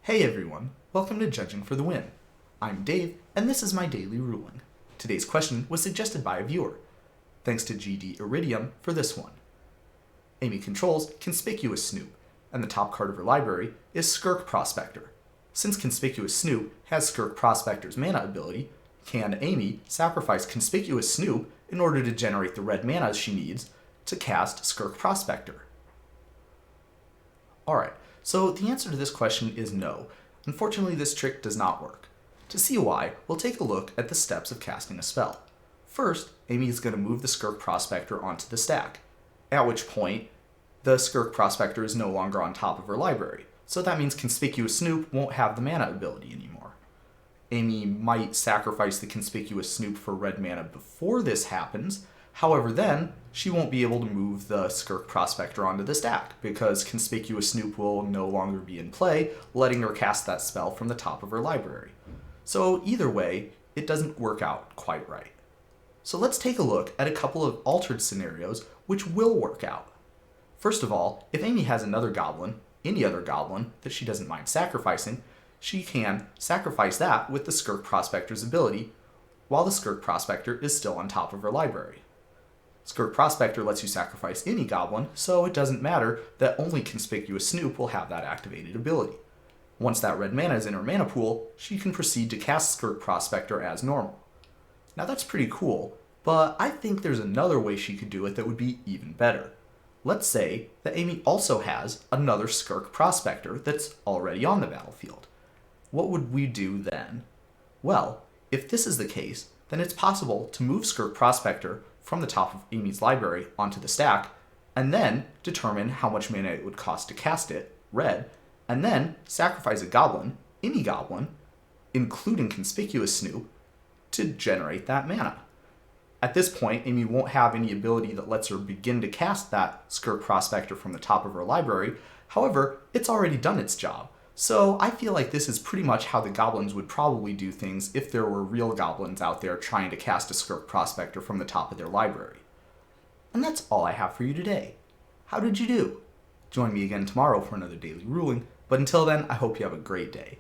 Hey everyone, welcome to Judging for the Win. I'm Dave, and this is my daily ruling. Today's question was suggested by a viewer. Thanks to GD Iridium for this one. Amy controls Conspicuous Snoop, and the top card of her library is Skirk Prospector. Since Conspicuous Snoop has Skirk Prospector's mana ability, can Amy sacrifice Conspicuous Snoop in order to generate the red mana she needs to cast Skirk Prospector? Alright, so the answer to this question is no. Unfortunately, this trick does not work. To see why, we'll take a look at the steps of casting a spell. First, Amy is going to move the Skirk Prospector onto the stack, at which point the Skirk Prospector is no longer on top of her library, so that means Conspicuous Snoop won't have the mana ability anymore. Amy might sacrifice the Conspicuous Snoop for red mana before this happens, however then, she won't be able to move the Skirk Prospector onto the stack, because Conspicuous Snoop will no longer be in play, letting her cast that spell from the top of her library. So either way, it doesn't work out quite right. So let's take a look at a couple of altered scenarios which will work out. First of all, if Amy has another goblin, any other goblin, that she doesn't mind sacrificing, she can sacrifice that with the Skirk Prospector's ability, while the Skirk Prospector is still on top of her library. Skirk Prospector lets you sacrifice any goblin, so it doesn't matter that only Conspicuous Snoop will have that activated ability. Once that red mana is in her mana pool, she can proceed to cast Skirk Prospector as normal. Now that's pretty cool, but I think there's another way she could do it that would be even better. Let's say that Amy also has another Skirk Prospector that's already on the battlefield. What would we do then? Well, if this is the case, then it's possible to move Skirk Prospector from the top of Amy's library onto the stack, and then determine how much mana it would cost to cast it, red, and then sacrifice a goblin, any goblin, including Conspicuous Snoop, to generate that mana. At this point, Amy won't have any ability that lets her begin to cast that Skirk Prospector from the top of her library, however, it's already done its job. So I feel like this is pretty much how the goblins would probably do things if there were real goblins out there trying to cast a Skirk Prospector from the top of their library. And that's all I have for you today. How did you do? Join me again tomorrow for another daily ruling, but until then, I hope you have a great day.